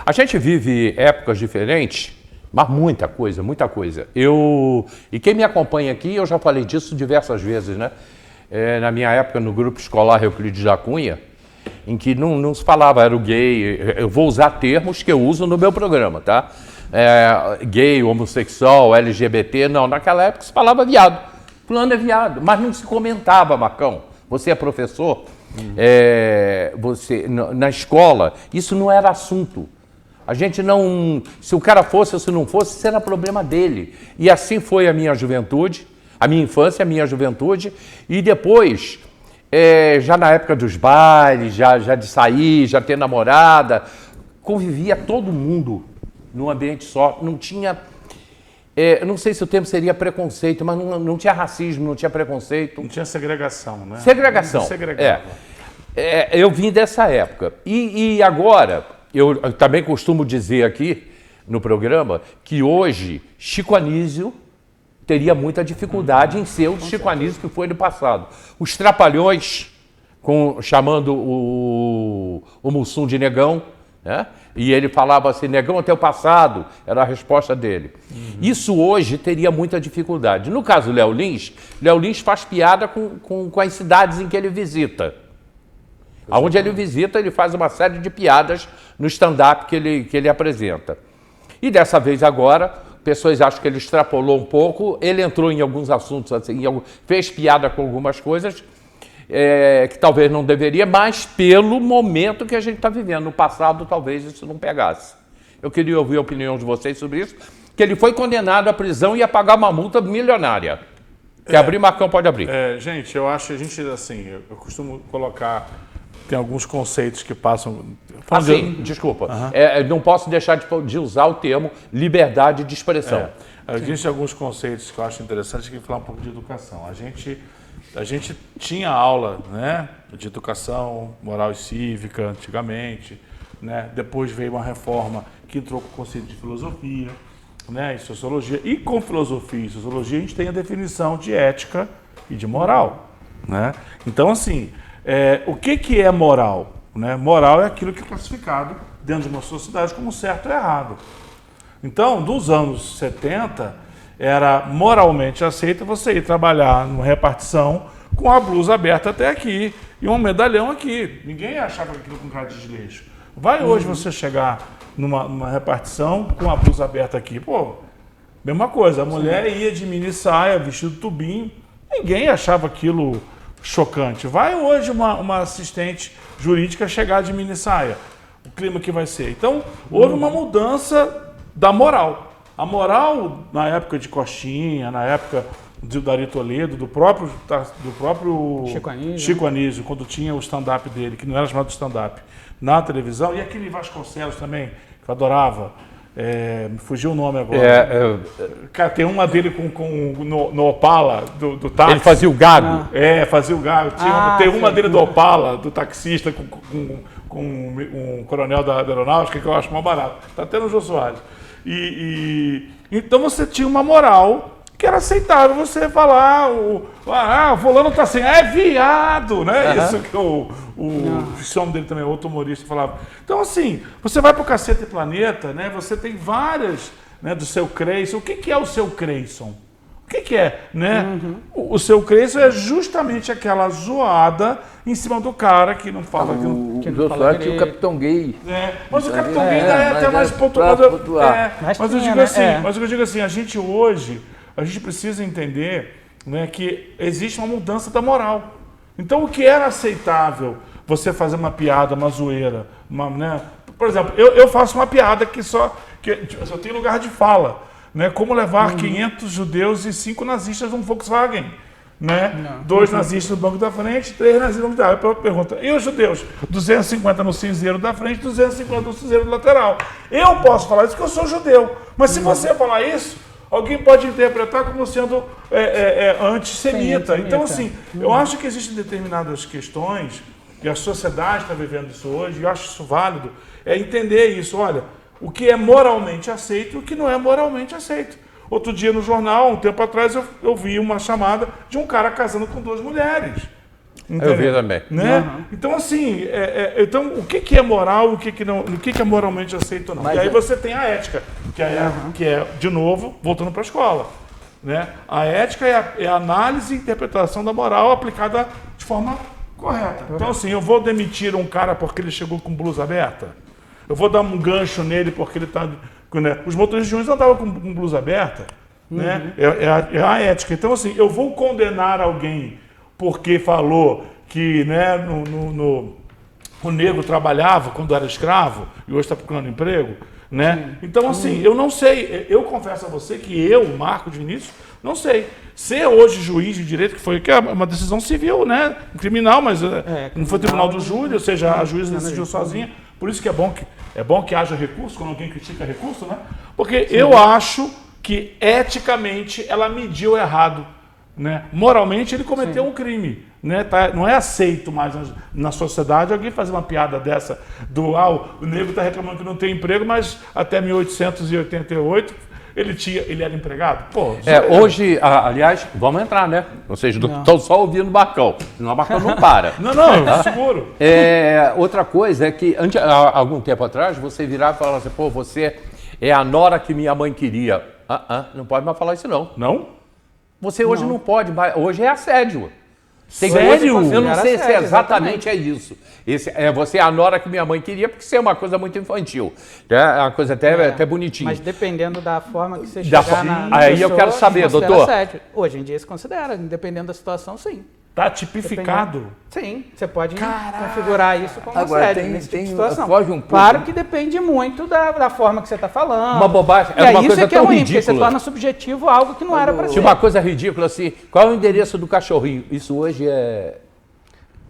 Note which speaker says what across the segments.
Speaker 1: A gente vive épocas diferentes, mas muita coisa, muita coisa. E quem me acompanha aqui, eu já falei disso diversas vezes, né? Na minha época, no grupo escolar Euclides da Cunha, em que não se falava, era o gay, eu vou usar termos que eu uso no meu programa, tá? Gay, homossexual, LGBT, não, naquela época se falava viado. Fulano é viado, mas não se comentava, Marcão. Você é professor, na escola, isso não era assunto. A gente não... Se o cara fosse ou se não fosse, isso era problema dele. E assim foi a minha juventude, a minha infância, a minha juventude. E depois, já na época dos bailes, já de sair, já ter namorada, convivia todo mundo num ambiente só. Não tinha... não sei se o termo seria preconceito, mas não tinha racismo, não tinha preconceito.
Speaker 2: Não tinha segregação, né?
Speaker 1: Segregação. Eu vim dessa época. E agora... Eu também costumo dizer aqui no programa que hoje Chico Anísio teria muita dificuldade em ser o Chico Anísio que foi no passado. Os Trapalhões, chamando o Mussum de negão, né? E ele falava assim, negão até o passado, era a resposta dele. Isso hoje teria muita dificuldade. No caso do Léo Lins faz piada com as cidades em que ele visita. Aonde ele visita, ele faz uma série de piadas no stand-up que ele apresenta. E dessa vez agora, pessoas acham que ele extrapolou um pouco, ele entrou em alguns assuntos, assim, fez piada com algumas coisas que talvez não deveria, mas pelo momento que a gente está vivendo. No passado, talvez isso não pegasse. Eu queria ouvir a opinião de vocês sobre isso, que ele foi condenado à prisão e a pagar uma multa milionária. Quer abrir, Marcão, pode abrir.
Speaker 2: Gente, eu acho, assim, eu costumo colocar... Tem alguns conceitos que passam...
Speaker 1: Desculpa. Não posso deixar de usar o termo liberdade de expressão.
Speaker 2: Existem alguns conceitos que eu acho interessantes que falar um pouco de educação. A gente tinha aula, né, de educação moral e cívica antigamente, né? Depois veio uma reforma que entrou com o conceito de filosofia, né, e sociologia. E com filosofia e sociologia a gente tem a definição de ética e de moral, né? Então, assim... o que é moral? Né? Moral é aquilo que é classificado dentro de uma sociedade como certo ou errado. Então, dos anos 70, era moralmente aceito você ir trabalhar numa repartição com a blusa aberta até aqui e um medalhão aqui. Ninguém achava aquilo com cara de desleixo. Vai hoje você chegar numa repartição com a blusa aberta aqui. Pô, mesma coisa. A mulher ia de mini saia, vestido tubinho. Ninguém achava aquilo... chocante. Vai hoje uma assistente jurídica chegar de mini saia. O clima que vai ser. Então, houve uma mudança da moral. A moral, na época de Costinha, na época do Dari Toledo, do próprio Chico Anísio, quando tinha o stand-up dele, que não era chamado de stand-up, na televisão, e aquele Vasconcelos também, que eu adorava. Me fugiu o nome agora. Cara, tem uma dele no Opala, do táxi.
Speaker 1: Ele fazia o gago.
Speaker 2: Fazia o gago. Tem uma dele do Opala, do taxista, com um coronel da aeronáutica, que eu acho mais barato. Está até no Jô Soares. Então você tinha uma moral que era aceitável você falar, o fulano tá assim, é viado, né? Isso que o nome dele também, outro humorista, falava. Então, assim, você vai pro Cacete e Planeta, né? Você tem várias, né, do seu Creyson. O que é o seu Creyson? O que é, né? O seu Creyson é justamente aquela zoada em cima do cara que não fala...
Speaker 3: Que não fala o Capitão Gay.
Speaker 2: Mas o Capitão Gay ainda é até mais pontuado. Mas eu digo assim, a gente hoje... A gente precisa entender, né, que existe uma mudança da moral. Então, o que era aceitável você fazer uma piada, uma zoeira, né? Por exemplo, eu faço uma piada que só tem lugar de fala, né? Como levar 500 judeus e 5 nazistas num Volkswagen, né? 2 nazistas no banco da frente, 3 nazistas no banco da frente. Eu pergunto, e os judeus? 250 no cinzeiro da frente, 250 no cinzeiro lateral. Eu posso falar isso porque eu sou judeu, mas se você falar isso, alguém pode interpretar como sendo antissemita. Então, assim, eu acho que existem determinadas questões, e a sociedade está vivendo isso hoje, e eu acho isso válido, entender isso. Olha, o que é moralmente aceito e o que não é moralmente aceito. Outro dia no jornal, um tempo atrás, eu vi uma chamada de um cara casando com 2 mulheres.
Speaker 1: Eu vi também.
Speaker 2: Né? Então, assim, então, o que é moral, o que não, o que é moralmente aceito ou não?
Speaker 3: Mas
Speaker 2: e aí você tem a ética, que é, de novo, voltando para a escola. Né? A ética é a análise e interpretação da moral aplicada de forma correta. Então, assim, eu vou demitir um cara porque ele chegou com blusa aberta? Eu vou dar um gancho nele porque ele está... Né? Os motoristas de ônibus não estavam com blusa aberta. Né? É a ética. Então, assim, eu vou condenar alguém porque falou que, né, o negro trabalhava quando era escravo e hoje está procurando emprego, né? Então, assim, eu não sei. Eu confesso a você que eu, Marcos Vinícius, não sei. Ser hoje juiz de direito, que é uma decisão civil, né? Criminal, mas não foi tribunal do júri, ou seja, a juíza decidiu sozinha. Por isso que é bom que haja recurso, quando alguém critica recurso, né? Porque eu acho que eticamente ela mediu errado. Né? Moralmente ele cometeu um crime, né? Não é aceito mais na sociedade alguém fazer uma piada dessa o negro está reclamando que não tem emprego, mas até 1888 ele era empregado. Pô,
Speaker 1: hoje, aliás, vamos entrar, né? Vocês estão só ouvindo o Barcão, senão o Barcão não para.
Speaker 2: Não, seguro.
Speaker 1: Outra coisa é que algum tempo atrás você virava e falava assim, pô, você é a nora que minha mãe queria. Não pode mais falar isso não.
Speaker 2: Não?
Speaker 1: Você hoje não pode, hoje é assédio.
Speaker 2: Sério?
Speaker 1: Eu não sei se exatamente é isso. Você é a nora que minha mãe queria, porque isso é uma coisa muito infantil. É uma coisa até bonitinha.
Speaker 4: Mas dependendo da forma que você chegar na
Speaker 1: aí
Speaker 4: pessoa,
Speaker 1: eu quero saber, doutor.
Speaker 4: Assédio. Hoje em dia se considera, dependendo da situação, sim.
Speaker 2: Tá tipificado?
Speaker 4: Sim, você pode configurar isso como assédio nesse tipo de situação.
Speaker 3: Foge um pouco.
Speaker 4: Claro que depende muito da forma que você está falando.
Speaker 1: Uma bobagem,
Speaker 4: E aí
Speaker 1: uma
Speaker 4: isso
Speaker 1: coisa
Speaker 4: é que é
Speaker 1: tão
Speaker 4: ruim, porque
Speaker 1: ridícula.
Speaker 4: você torna subjetivo algo que não era para ser.
Speaker 1: Tinha uma coisa ridícula assim, qual é o endereço do cachorrinho? Isso hoje é...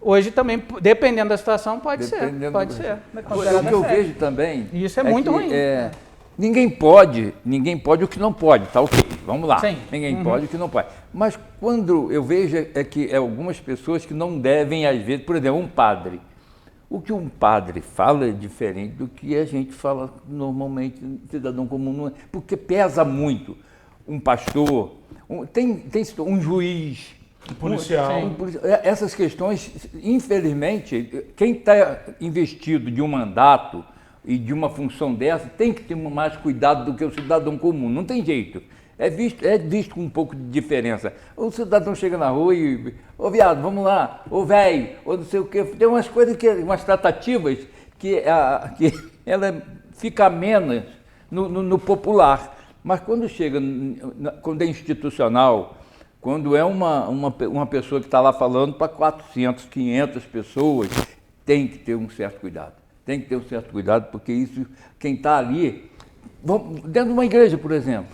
Speaker 4: Hoje também, dependendo da situação, pode ser.
Speaker 3: O que eu vejo também...
Speaker 4: E isso é muito ruim.
Speaker 3: Ninguém pode o que não pode, tá ok, vamos lá.
Speaker 4: Sim.
Speaker 3: Ninguém pode o que não pode. Mas quando eu vejo que algumas pessoas que não devem, às vezes, por exemplo, um padre. O que um padre fala é diferente do que a gente fala normalmente, cidadão comum, não é, porque pesa muito. Um pastor, um juiz,
Speaker 2: Um policial.
Speaker 3: essas questões, infelizmente, quem está investido de um mandato e de uma função dessa tem que ter mais cuidado do que o cidadão comum, não tem jeito. É visto com um pouco de diferença. O cidadão chega na rua e, ô viado, vamos lá, ô velho, ou não sei o quê. Tem umas coisas, umas tratativas que ela fica menos no popular. Mas quando chega, quando é institucional, quando é uma pessoa que está lá falando para 400, 500 pessoas, tem que ter um certo cuidado. Tem que ter um certo cuidado, porque isso, quem está ali, dentro de uma igreja, por exemplo,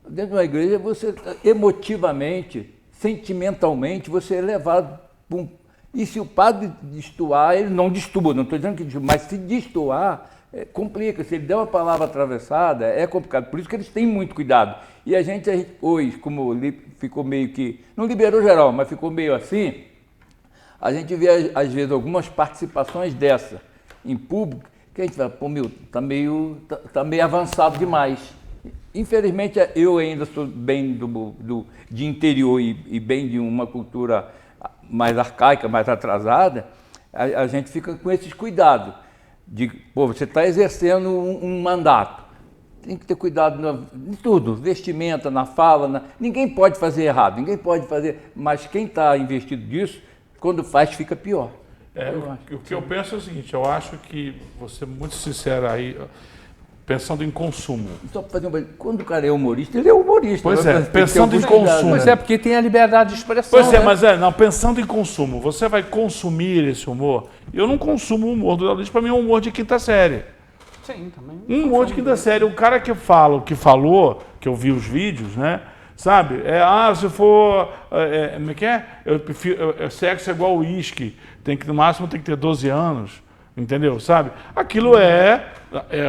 Speaker 3: dentro de uma igreja, você emotivamente, sentimentalmente, você é levado para um... E se o padre destoar, ele não destoa, não estou dizendo que destoa, mas se destoar, complica. Se ele der uma palavra atravessada, é complicado. Por isso que eles têm muito cuidado. E a gente hoje, como ficou meio que... Não liberou geral, mas ficou meio assim, a gente vê, às vezes, algumas participações dessa em público, que a gente fala, pô, meu, tá meio avançado demais. Infelizmente, eu ainda sou bem de interior e bem de uma cultura mais arcaica, mais atrasada, a gente fica com esses cuidados. De, pô, você está exercendo um mandato. Tem que ter cuidado em tudo, vestimenta, na fala. Ninguém pode fazer errado, ninguém pode fazer... Mas quem está investido nisso, quando faz, fica pior.
Speaker 2: O que eu penso é o seguinte, eu acho que, vou ser muito sincero aí, pensando em consumo.
Speaker 3: Só para fazer quando o cara é humorista, ele é humorista.
Speaker 2: Pois é, pensando em consumo.
Speaker 1: Pois é, porque tem a liberdade de expressão.
Speaker 2: Pois é, mas pensando em consumo, você vai consumir esse humor? Eu não consumo o humor do Léo Lins, para mim é um humor de quinta série.
Speaker 4: Sim, também.
Speaker 2: Um humor de quinta série. O cara que falou, que eu vi os vídeos, né? Sabe? Se for... como é que é? Eu prefiro... sexo é igual uísque. No máximo tem que ter 12 anos. Entendeu? Sabe? Aquilo é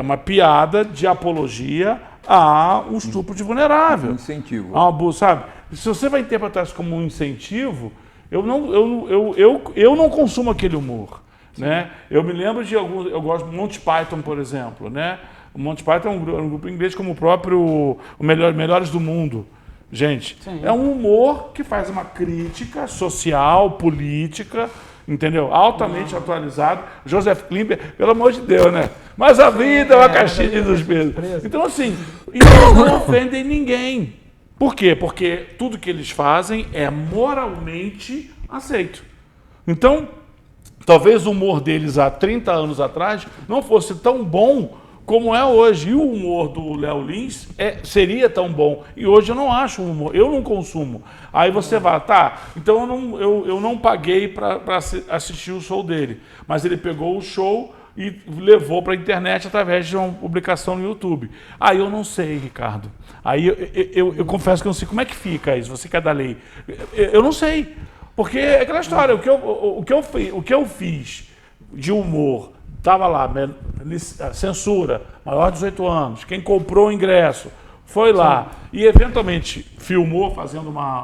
Speaker 2: uma piada de apologia a um estupro de vulnerável.
Speaker 3: Um incentivo.
Speaker 2: A um abuso, sabe? Se você vai interpretar isso como um incentivo, eu não consumo aquele humor. Né? Eu me lembro de alguns... Eu gosto de Monty Python, por exemplo. Né? O Monty Python é um grupo inglês como o próprio Melhores do Mundo. Gente, é um humor que faz uma crítica social, política, entendeu? Altamente atualizado. Joseph Klimber, pelo amor de Deus, né? Mas a vida é uma caixinha de despesa. Então, assim, eles não ofendem ninguém. Por quê? Porque tudo que eles fazem é moralmente aceito. Então, talvez o humor deles há 30 anos atrás não fosse tão bom como é hoje. E o humor do Léo Lins seria tão bom. E hoje eu não acho um humor, eu não consumo. Aí você vai, tá, então eu não paguei para assistir o show dele. Mas ele pegou o show e levou para a internet através de uma publicação no YouTube. Aí eu não sei, Ricardo. Aí eu confesso que eu não sei como é que fica isso, você que é da lei. Eu não sei. Porque é aquela história, o que eu fiz de humor, estava lá, censura, maior de 18 anos, quem comprou o ingresso, foi lá e eventualmente filmou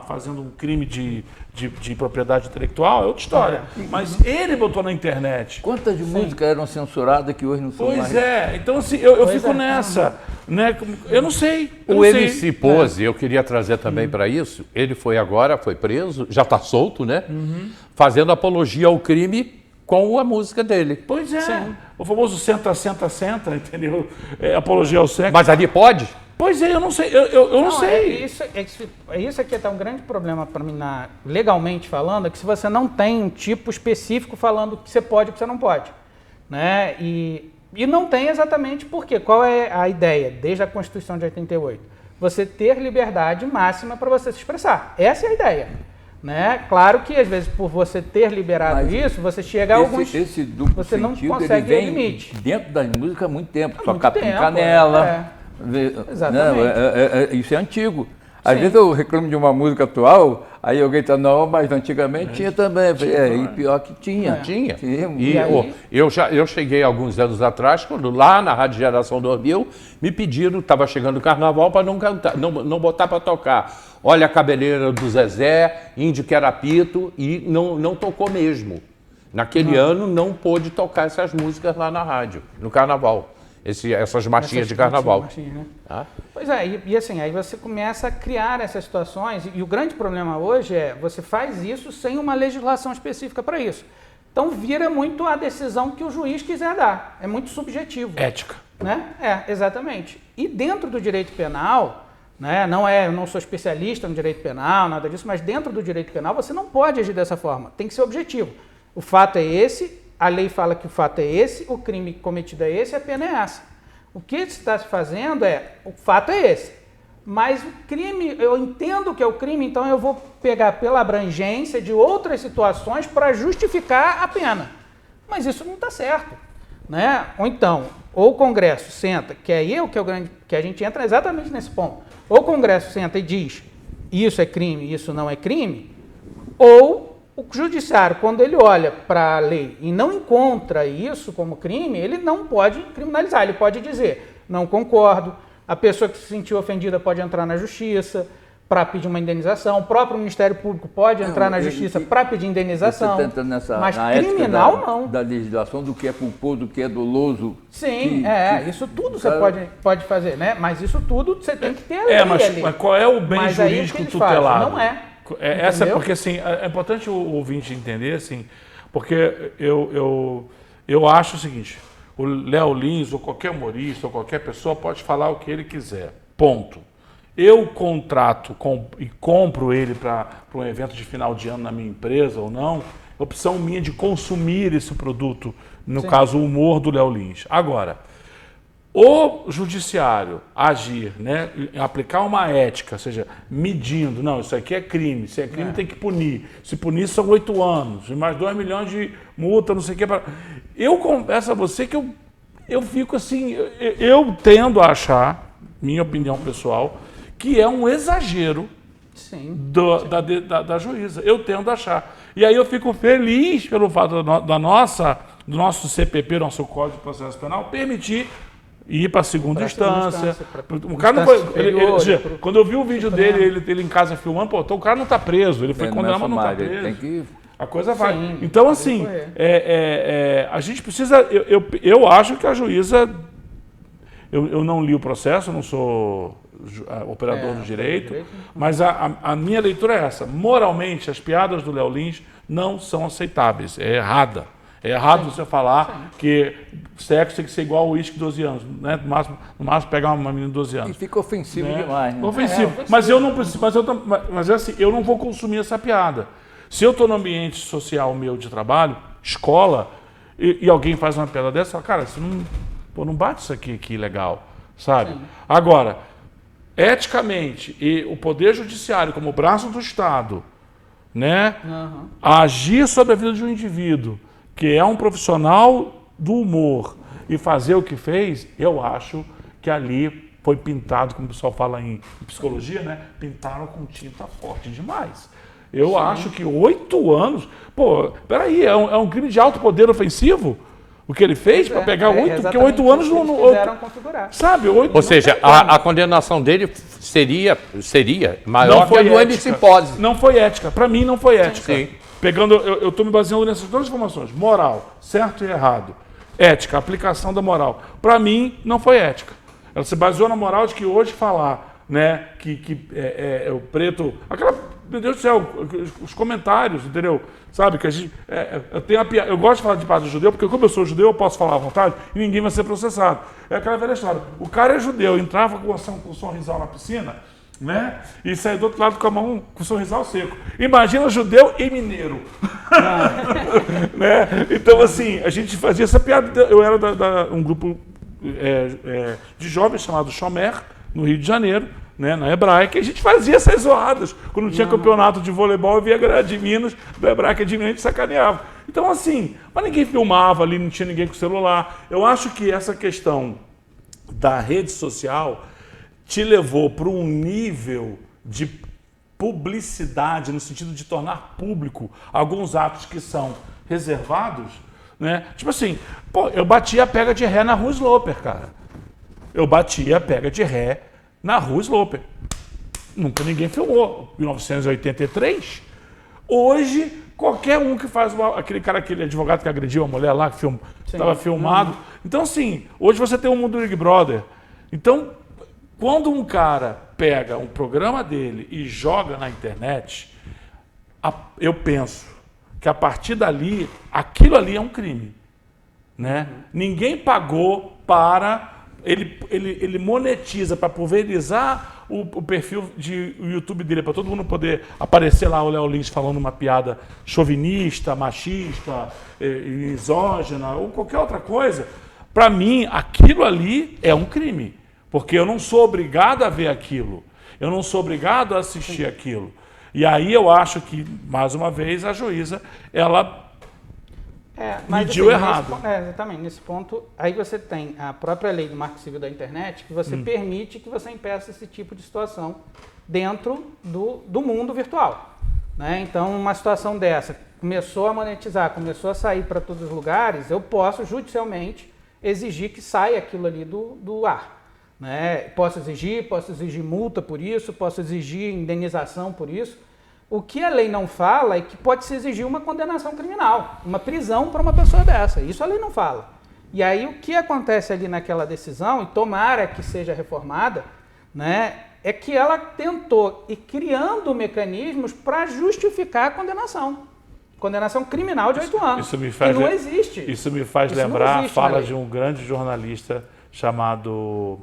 Speaker 2: fazendo um crime de propriedade intelectual, é outra história. Mas ele botou na internet.
Speaker 3: Quantas músicas eram censuradas que hoje não são mais?
Speaker 2: Pois é, então assim, eu fico nessa, né? Eu não sei.
Speaker 1: O MC Pose, eu queria trazer também para isso, ele foi preso, já está solto, né? Fazendo apologia ao crime com a música dele.
Speaker 2: Pois é, o famoso senta, senta, senta, entendeu? Apologia ao sexo.
Speaker 1: Mas ali pode?
Speaker 2: Pois é, eu não sei, eu não sei.
Speaker 4: Isso aqui tá um grande problema para mim, legalmente falando, é que se você não tem um tipo específico falando o que você pode e o que você não pode. Né? E não tem exatamente por quê. Qual é a ideia, desde a Constituição de 88? Você ter liberdade máxima para você se expressar. Essa é a ideia. Né? Claro que, às vezes, por você ter liberado isso, você chega a alguns...
Speaker 3: Esse duplo
Speaker 4: você não
Speaker 3: sentido,
Speaker 4: consegue
Speaker 3: ele vem
Speaker 4: limite.
Speaker 3: dentro da música há muito tempo.
Speaker 4: Há
Speaker 3: Só
Speaker 4: muito
Speaker 3: capim
Speaker 4: tempo,
Speaker 3: canela.
Speaker 4: Exatamente.
Speaker 3: Isso é antigo. Às vezes eu reclamo de uma música atual, aí alguém está, não, mas antigamente tinha também. E pior que tinha.
Speaker 1: Tinha.
Speaker 3: E
Speaker 1: aí? Eu cheguei alguns anos atrás, quando lá na Rádio Geração 2000, me pediram, estava chegando o carnaval, para não cantar, não botar para tocar. Olha a Cabeleira do Zezé, Índio que era Pito, e não tocou mesmo. Naquele ano não pôde tocar essas músicas lá na rádio, no carnaval. Essas marchinhas de carnaval.
Speaker 4: Né? Pois é, e assim, aí você começa a criar essas situações, e o grande problema hoje é, você faz isso sem uma legislação específica para isso. Então vira muito a decisão que o juiz quiser dar, é muito subjetivo.
Speaker 2: Ética.
Speaker 4: Né? Exatamente. E dentro do direito penal, né, eu não sou especialista no direito penal, nada disso, mas dentro do direito penal você não pode agir dessa forma, tem que ser objetivo. O fato é esse, a lei fala que o fato é esse, o crime cometido é esse, a pena é essa. O que está se fazendo o fato é esse. Mas o crime, eu entendo que é o crime, então eu vou pegar pela abrangência de outras situações para justificar a pena. Mas isso não está certo. Né? Ou então, ou o Congresso senta, que é eu que a gente entra exatamente nesse ponto. Ou o Congresso senta e diz, isso é crime, isso não é crime, ou o judiciário, quando ele olha para a lei e não encontra isso como crime, ele não pode criminalizar, ele pode dizer, não concordo, a pessoa que se sentiu ofendida pode entrar na justiça para pedir uma indenização, o próprio Ministério Público pode entrar na justiça para pedir indenização, mas criminal não.
Speaker 3: Da legislação, do que é culposo, do que é doloso.
Speaker 4: Sim, isso tudo você pode fazer, né? Mas isso tudo você tem que ter a lei ali.
Speaker 2: Mas qual é o bem jurídico tutelado?
Speaker 4: Não é.
Speaker 2: Essa é porque, assim, é importante o ouvinte entender, assim, porque eu acho o seguinte, o Léo Lins, ou qualquer humorista, ou qualquer pessoa pode falar o que ele quiser, ponto. Eu contrato e compro ele para um evento de final de ano na minha empresa ou não, opção minha de consumir esse produto, no caso o humor do Léo Lins. Agora, o judiciário agir, né, aplicar uma ética, ou seja, medindo, não, isso aqui é crime, se é crime tem que punir, se punir são 8 anos, mais 2 milhões de multa, não sei o que. Eu confesso a você que eu fico assim, eu tendo a achar, minha opinião pessoal, que é um exagero da juíza, eu tendo a achar. E aí eu fico feliz pelo fato do nosso CPP, nosso Código de Processo Penal, permitir ir para a segunda instância. O cara não foi. Quando eu vi o vídeo dele, ele em casa filmando, o cara não está preso, ele foi condenado, mas não está preso. A coisa vai. Então, assim, a gente precisa. Eu acho que a juíza Eu não li o processo, eu não sou operador do direito, mas a minha leitura é essa. Moralmente, as piadas do Léo Lins não são aceitáveis. É errada. É errado você falar que sexo tem que ser igual ao uísque de 12 anos. Né? No máximo pegar uma menina de 12 anos.
Speaker 3: E fica ofensivo demais. Né?
Speaker 2: Ofensivo. Mas eu não preciso. Mas assim, eu não vou consumir essa piada. Se eu estou no ambiente social meu de trabalho, escola, e alguém faz uma piada dessa, fala, cara, você não bate isso aqui legal, sabe? Sim. Agora, eticamente, e o Poder Judiciário, como braço do Estado, né, agir sobre a vida de um indivíduo que é um profissional do humor e fazer o que fez, eu acho que ali foi pintado, como o pessoal fala em psicologia, né? Pintaram com tinta forte demais. Eu acho que 8 anos... Pô, peraí, é um crime de alto poder ofensivo? O que ele fez para pegar 8... Porque 8 anos não...
Speaker 4: Quiseram configurar.
Speaker 2: Sabe, 8...
Speaker 1: Ou seja, a condenação dele seria maior que a do MC Pose.
Speaker 2: Não foi ética. Para mim, não foi ética.
Speaker 1: Sim.
Speaker 2: Pegando, eu estou me baseando nessas duas informações. Moral, certo e errado. Ética, aplicação da moral. Para mim, não foi ética. Ela se baseou na moral de que hoje falar, né, que o preto... Meu Deus do céu, os comentários, entendeu? Sabe, que a gente... eu gosto de falar de padre judeu, porque como eu sou judeu, eu posso falar à vontade e ninguém vai ser processado. É aquela velha história. O cara é judeu, entrava com um sorrisal na piscina, né? E saiu do outro lado com a mão com o sorrisal seco. Imagina judeu e mineiro. Né? Então, assim, a gente fazia essa piada. Eu era um grupo de jovens chamado Chomer, no Rio de Janeiro, né, na Hebraica, e a gente fazia essas zoadas. Quando tinha campeonato de voleibol, eu via a galera de Minas, da Hebraica de Minas, a gente sacaneava. Então, assim, mas ninguém filmava ali, não tinha ninguém com celular. Eu acho que essa questão da rede social te levou para um nível de publicidade, no sentido de tornar público alguns atos que são reservados, né? Tipo assim, pô, eu bati a pega de ré na Rua Sloper, cara. Eu bati a pega de ré na Rua Sloper. Nunca ninguém filmou. 1983. Hoje, qualquer um que faz aquele advogado que agrediu a mulher lá, que estava filmado. Então, assim, hoje você tem o mundo do Big Brother. Então, quando um cara pega um programa dele e joga na internet, eu penso que a partir dali, aquilo ali é um crime. Né? Ninguém pagou para... Ele monetiza para pulverizar o perfil de YouTube dele, para todo mundo poder aparecer lá o Léo Lins falando uma piada chauvinista, machista, misógina ou qualquer outra coisa. Para mim, aquilo ali é um crime. Porque eu não sou obrigado a ver aquilo. Eu não sou obrigado a assistir aquilo. E aí eu acho que, mais uma vez, a juíza, ela mediu errado.
Speaker 4: Exatamente. Nesse ponto, aí você tem a própria lei do Marco Civil da Internet, que você permite que você impeça esse tipo de situação dentro do mundo virtual. Né? Então, uma situação dessa começou a monetizar, começou a sair para todos os lugares, eu posso, judicialmente, exigir que saia aquilo ali do ar. Né? Posso exigir multa por isso, posso exigir indenização por isso. O que a lei não fala é que pode-se exigir uma condenação criminal, uma prisão para uma pessoa dessa. Isso a lei não fala. E aí o que acontece ali naquela decisão, e tomara que seja reformada, né, é que ela tentou ir criando mecanismos para justificar a condenação. Condenação criminal de 8 anos, que não existe.
Speaker 2: Isso me faz lembrar a fala de um grande jornalista chamado...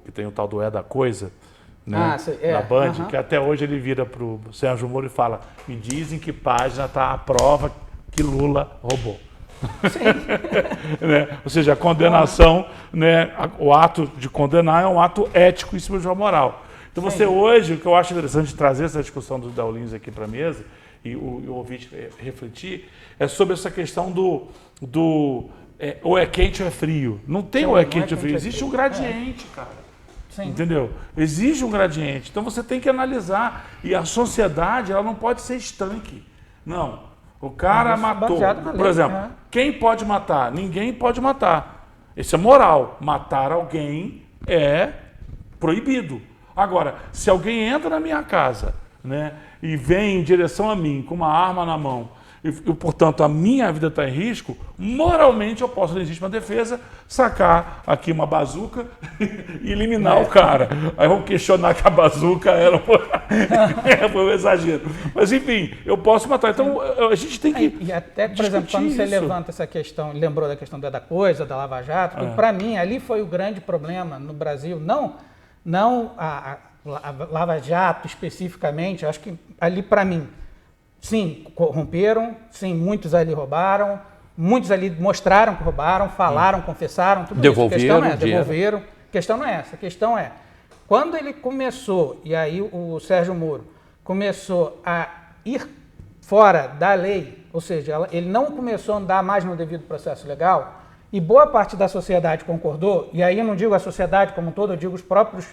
Speaker 2: que tem o tal do da Coisa, né, na Band, que até hoje ele vira para o Sérgio Moro e fala: me dizem que página está a prova que Lula roubou. Né? Ou seja, a condenação, né, o ato de condenar é um ato ético em cima de uma moral. Então você hoje, o que eu acho interessante de trazer essa discussão do Léo Lins aqui para a mesa, e o ouvinte refletir, é sobre essa questão ou é quente ou é frio. Não tem ou é quente ou frio, existe um gradiente, cara. Sim. Entendeu? Exige um gradiente. Então você tem que analisar. E a sociedade, ela não pode ser estanque. Não. O cara matou. Por exemplo, quem pode matar? Ninguém pode matar. Isso é moral. Matar alguém é proibido. Agora, se alguém entra na minha casa, né, e vem em direção a mim com uma arma na mão, portanto, a minha vida está em risco, moralmente eu posso, legítima defesa, sacar aqui uma bazuca e eliminar o cara. Aí vão questionar que a bazuca foi um exagero. Mas, enfim, eu posso matar. Então, a gente tem que
Speaker 4: E até, por exemplo, quando você levanta essa questão, lembrou da questão da coisa, da Lava Jato, para mim, ali foi o grande problema no Brasil, não a Lava Jato especificamente, acho que ali para mim, sim, corromperam, sim, muitos ali roubaram, muitos ali mostraram que roubaram, falaram, confessaram, tudo
Speaker 1: devolveram,
Speaker 4: isso. Devolveram. A questão não é essa, a questão é, quando ele começou, e aí o Sérgio Moro começou a ir fora da lei, ou seja, ele não começou a andar mais no devido processo legal, e boa parte da sociedade concordou, e aí eu não digo a sociedade como um todo, eu digo os próprios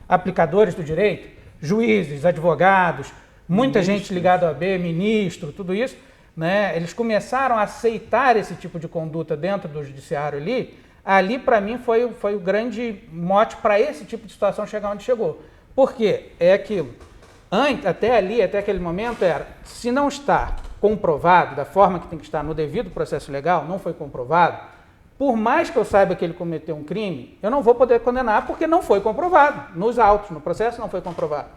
Speaker 4: aplicadores do direito, juízes, advogados, muita gente ligada ao AB, ministro, tudo isso, né? Eles começaram a aceitar esse tipo de conduta dentro do judiciário ali para mim foi o grande mote para esse tipo de situação chegar onde chegou. Por quê? É aquilo. Até aquele momento era, se não está comprovado da forma que tem que estar no devido processo legal, não foi comprovado, por mais que eu saiba que ele cometeu um crime, eu não vou poder condenar porque não foi comprovado. Nos autos, no processo não foi comprovado.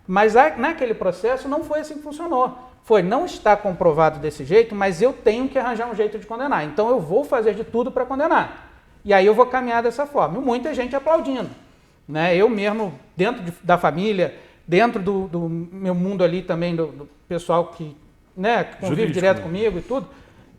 Speaker 4: Mas naquele processo não foi assim que funcionou. Não está comprovado desse jeito, mas eu tenho que arranjar um jeito de condenar. Então eu vou fazer de tudo para condenar. E aí eu vou caminhar dessa forma. E muita gente aplaudindo. Né? Eu mesmo, dentro da família, dentro do meu mundo ali também, do pessoal que, né, que convive direto comigo e tudo,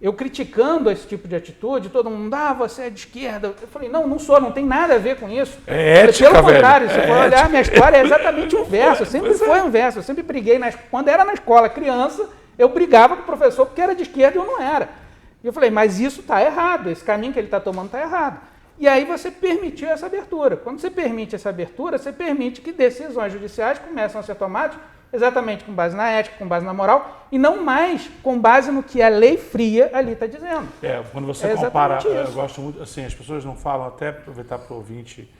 Speaker 4: eu criticando esse tipo de atitude, todo mundo, você é de esquerda. Eu falei, não sou, não tem nada a ver com isso.
Speaker 2: É ética,
Speaker 4: pelo contrário,
Speaker 2: velho.
Speaker 4: Se for olhar, minha história é exatamente o inverso. Sempre foi o inverso. Eu sempre briguei, quando era na escola, criança, eu brigava com o professor porque era de esquerda e eu não era. E eu falei, mas isso está errado, esse caminho que ele está tomando está errado. E aí você permitiu essa abertura. Quando você permite essa abertura, você permite que decisões judiciais comecem a ser tomadas exatamente com base na ética, com base na moral, e não mais com base no que a lei fria ali está dizendo.
Speaker 2: Quando você compara, eu gosto muito, assim, as pessoas não falam, até aproveitar para o ouvinte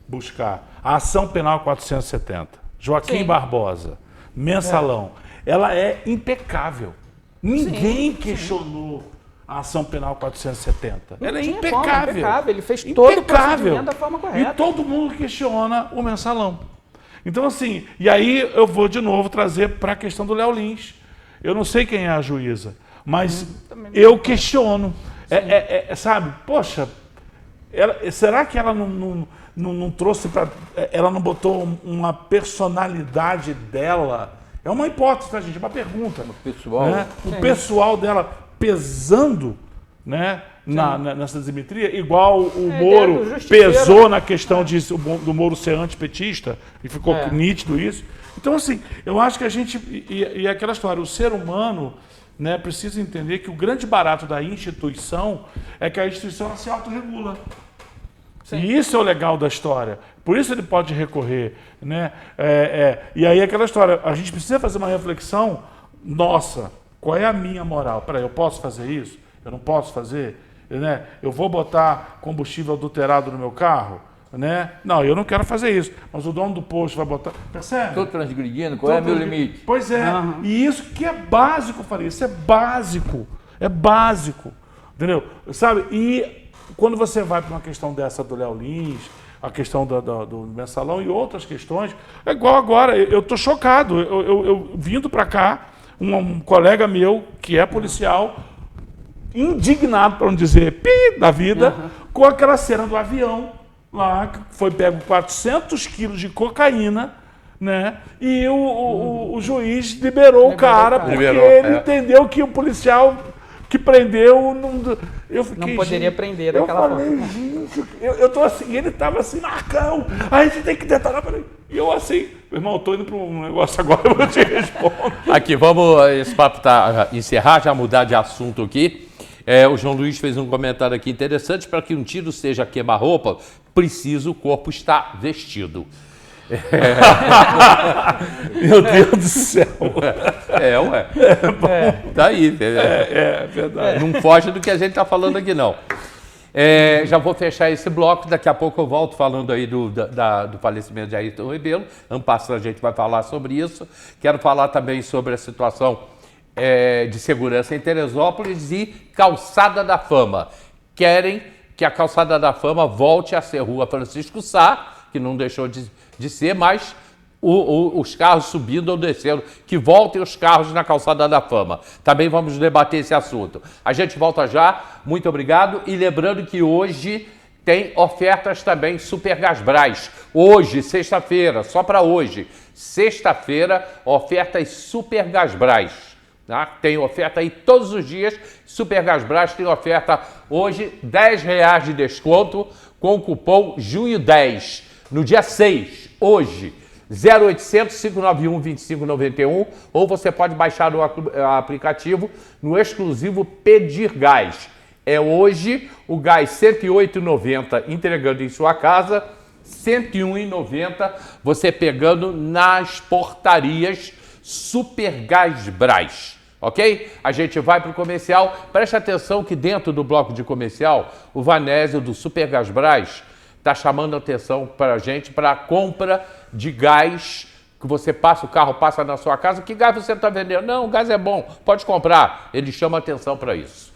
Speaker 2: buscar. A ação penal 470, Joaquim Barbosa, Mensalão, ela é impecável. Ninguém questionou a ação penal 470. Ela é impecável.
Speaker 4: Ele fez todo o procedimento da forma correta.
Speaker 2: E todo mundo questiona o Mensalão. Então, assim, e aí eu vou de novo trazer para a questão do Léo Lins. Eu não sei quem é a juíza, mas eu questiono. Sabe, poxa, será que ela não trouxe para. Ela não botou uma personalidade dela? É uma hipótese, tá, gente? É uma pergunta. O pessoal dela pesando, né? Nessa desimetria, igual o Moro pesou na questão do Moro ser antipetista, e ficou nítido isso. Então, assim, eu acho que a gente, e aquela história, o ser humano, né, precisa entender que o grande barato da instituição é que a instituição ela se autorregula. E isso é o legal da história. Por isso ele pode recorrer. Né? E aí aquela história, a gente precisa fazer uma reflexão, nossa, qual é a minha moral? Peraí, eu posso fazer isso? Eu não posso fazer? Né? Eu vou botar combustível adulterado no meu carro? Né? Não, eu não quero fazer isso. Mas o dono do posto vai botar... Percebe?
Speaker 3: Estou transgredindo, qual é o meu limite?
Speaker 2: Pois é. E isso que é básico, Faria. Isso é básico. É básico. Entendeu? Sabe? E quando você vai para uma questão dessa do Léo Lins, a questão do Mensalão e outras questões, é igual agora. Eu estou chocado. Eu vindo para cá, um colega meu, que é policial, indignado, para não dizer pi da vida, com aquela cena do avião lá, que foi pego 400 quilos de cocaína, né? E o juiz liberou o cara, porque ele entendeu que o policial que prendeu
Speaker 4: não poderia prender daquela forma.
Speaker 2: Eu tô assim, ele tava assim, Marcão, a gente tem que tentar. E eu assim, meu irmão, eu tô indo para um negócio agora, eu vou te responder.
Speaker 1: Aqui, esse papo encerrar, já mudar de assunto aqui. O João Luiz fez um comentário aqui interessante. Para que um tiro seja queima-roupa, preciso o corpo estar vestido.
Speaker 2: Meu Deus do céu.
Speaker 1: Tá aí.
Speaker 2: É verdade.
Speaker 1: Não foge do que a gente está falando aqui, não. Já vou fechar esse bloco, daqui a pouco eu volto falando aí do falecimento de Ayrton Rebelo. Ampassando, a gente vai falar sobre isso. Quero falar também sobre a situação de segurança em Teresópolis e Calçada da Fama. Querem que a Calçada da Fama volte a ser Rua Francisco Sá, que não deixou de ser, mas os carros subindo ou descendo, que voltem os carros na Calçada da Fama. Também vamos debater esse assunto. A gente volta já, muito obrigado, e lembrando que hoje tem ofertas também Super Gasbras. Hoje, sexta-feira, só para hoje, sexta-feira, ofertas Super Gasbras. Tá? Tem oferta aí todos os dias. Super Gasbras tem oferta hoje, R$10 de desconto com o cupom junho10. No dia 6, hoje, 0800 591 2591, ou você pode baixar o aplicativo no exclusivo Pedir Gás. É hoje o gás R$ 108,90 entregando em sua casa, R$ 101,90 você pegando nas portarias Super Gasbras, ok? A gente vai para o comercial. Preste atenção que dentro do bloco de comercial, o Vanésio do Super Gasbras está chamando a atenção para a gente para a compra de gás, que você passa, o carro passa na sua casa. Que gás você está vendendo? Não, o gás é bom, pode comprar. Ele chama atenção para isso.